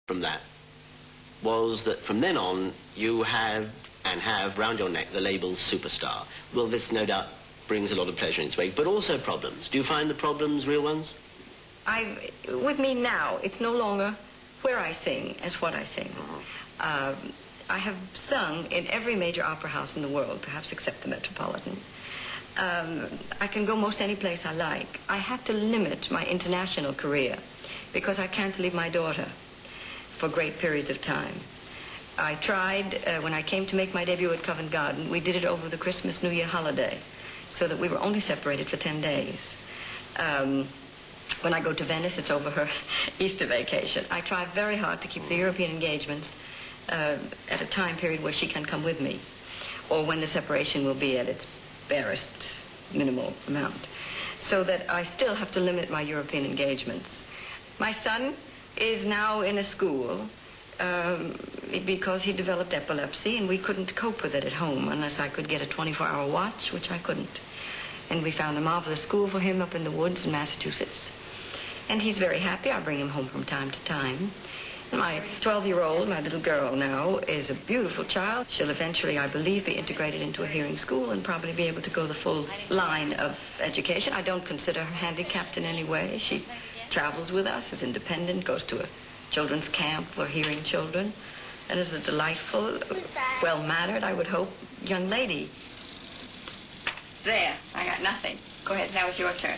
from that was that from then on you had and have round your neck the label superstar. Well, this no doubt brings a lot of pleasure in its wake, but also problems. Do you find the problems real ones? With me now, it's no longer where I sing as what I sing. I have sung in every major opera house in the world, perhaps except the Metropolitan. I can go most any place I like. I have to limit my international career because I can't leave my daughter for great periods of time. I tried, when I came to make my debut at Covent Garden, we did it over the Christmas New Year holiday, so that we were only separated for 10 days. When I go to Venice, it's over her Easter vacation. I try very hard to keep the European engagements at a time period where she can come with me, or when the separation will be at its barest minimal amount, so that I still have to limit my European engagements. My son is now in a school because he developed epilepsy, and we couldn't cope with it at home unless I could get a 24-hour watch, which I couldn't. And we found a marvelous school for him up in the woods in Massachusetts. And he's very happy. I bring him home from time to time. My 12-year-old, my little girl now, is a beautiful child. She'll eventually, I believe, be integrated into a hearing school and probably be able to go the full line of education. I don't consider her handicapped in any way. She travels with us, is independent, goes to a children's camp for hearing children, and is a delightful, well-mannered, I would hope, young lady. There, I got nothing. Go ahead, now it's your turn.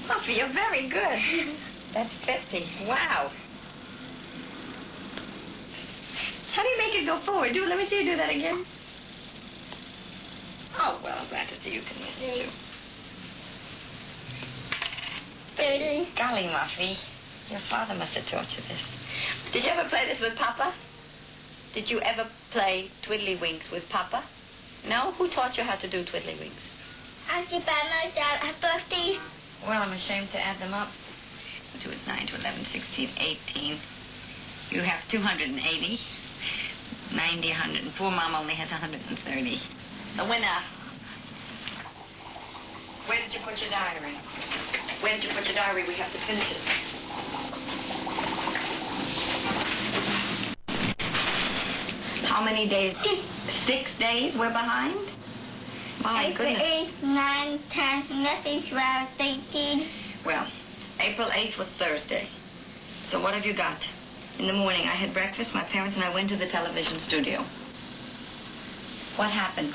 Muffy, you're very good. That's 50. Wow. How do you make it go forward? Let me see you do that again. Oh, well, I'm glad to see you can miss it, too. 30. Golly, Muffy. Your father must have taught you this. Did you ever play this with Papa? Did you ever play Twiddlywinks with Papa? No? Who taught you how to do Twiddlywinks? Actually, by my dad, I have 50. Well, I'm ashamed to add them up. 2 is 9 to 11, 16, 18. You have 280. 90, 104. Mom only has 130. The winner. Where did you put your diary? Where did you put your diary? We have to finish it. How many days? 6 days we're behind? My goodness. 8, 9, 10, nothing, 12, 13. Well, April 8th was Thursday. So what have you got? In the morning, I had breakfast, my parents and I went to the television studio. What happened?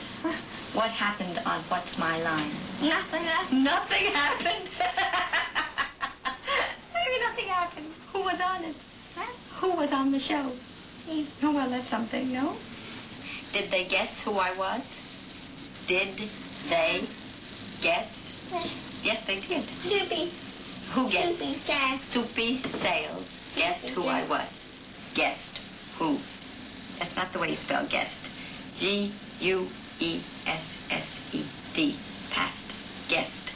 What happened on What's My Line? Nothing. Nothing happened. Maybe nothing happened. Who was on it? Huh? Who was on the show? Me. Oh, well, that's something, no? Did they guess who I was? Did they guess? Yes, they did. Soupy. Who guessed? Soupy Dad. Soupy Sales guessed who I was. Guessed who? That's not the way you spell guessed. G-U-E-S-S-E-D. Past. Guessed.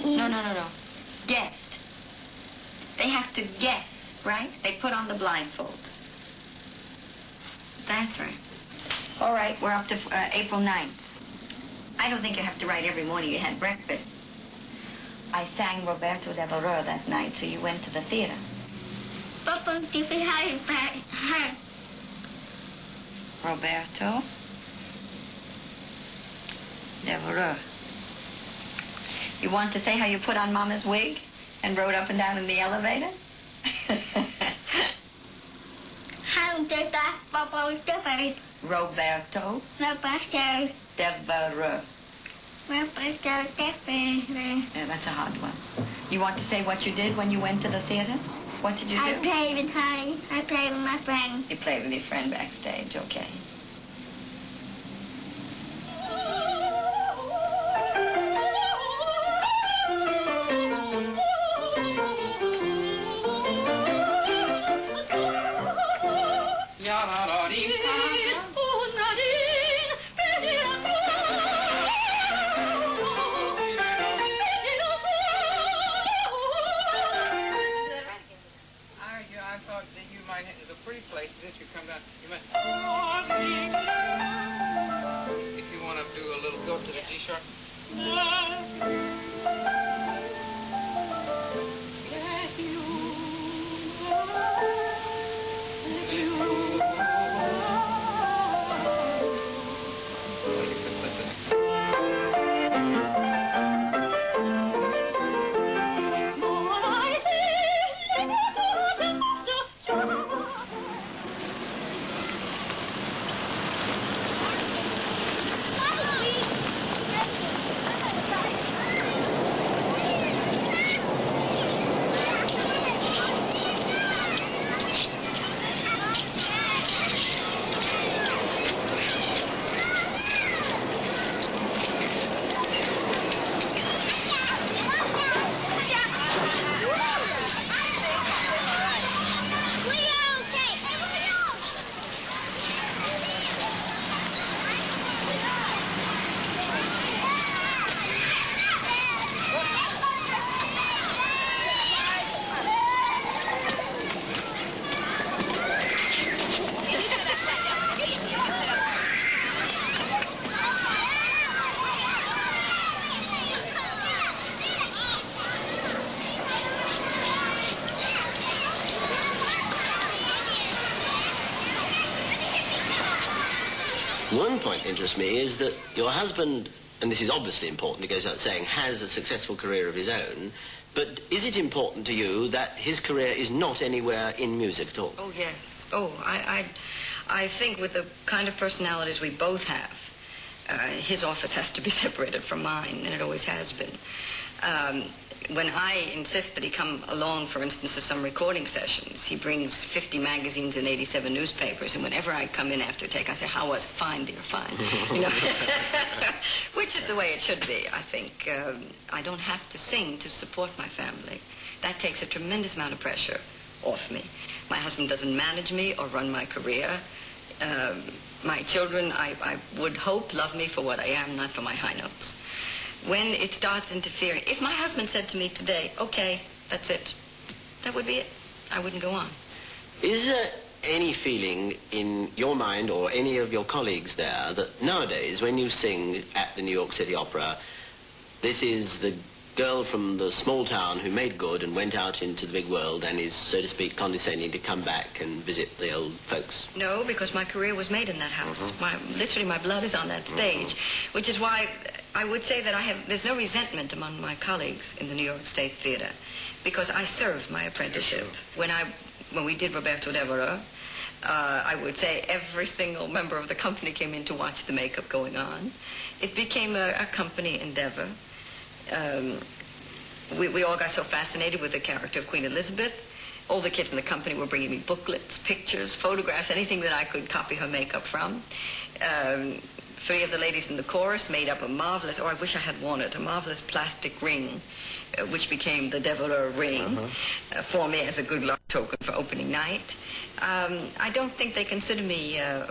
No. Guessed. They have to guess, right? They put on the blindfolds. That's right. All right, we're up to April 9th. I don't think you have to write every morning you had breakfast. I sang Roberto Devereux that night, so you went to the theater. Roberto Devereux. You want to say how you put on Mama's wig and rode up and down in the elevator? How did that Papa Devereux? Roberto Roberto Devereux. Devereux. Yeah, that's a hard one. You want to say what you did when you went to the theater? What did you do? I played with Honey. I played with my friend. You played with your friend backstage, okay. I thought that you might, it's a pretty place, that you come down, you might... point interests me is that your husband, and this is obviously important, it goes without saying, has a successful career of his own, but is it important to you that his career is not anywhere in music at all? Oh, yes. Oh, I think with the kind of personalities we both have, his office has to be separated from mine, and it always has been. When I insist that he come along, for instance, to some recording sessions, he brings 50 magazines and 87 newspapers, and whenever I come in after take, I say, "How was it?" "Fine, dear, fine." You know, which is the way it should be, I think. I don't have to sing to support my family. That takes a tremendous amount of pressure off me. My husband doesn't manage me or run my career. My children, I would hope, love me for what I am, not for my high notes. When it starts interfering, if my husband said to me today, "Okay, that's it," that would be it. I wouldn't go on. Is there any feeling in your mind or any of your colleagues there that nowadays when you sing at the New York City Opera, this is the girl from the small town who made good and went out into the big world and is, so to speak, condescending to come back and visit the old folks? No, because my career was made in that house. Literally my blood is on that stage, which is why I would say that there's no resentment among my colleagues in the New York State Theater, because I served my apprenticeship. When we did Roberto Devereux, I would say every single member of the company came in to watch the makeup going on. It became a company endeavor. We all got so fascinated with the character of Queen Elizabeth. All the kids in the company were bringing me booklets, pictures, photographs, anything that I could copy her makeup from. 3 of the ladies in the chorus made up a marvelous, or I wish I had worn it, a marvelous plastic ring, which became the Devereux ring, for me as a good luck token for opening night. I don't think they consider me a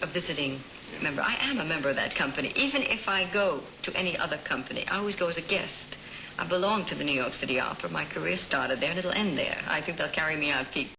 visiting member. I am a member of that company. Even if I go to any other company, I always go as a guest. I belong to the New York City Opera. My career started there, and it'll end there. I think they'll carry me out feet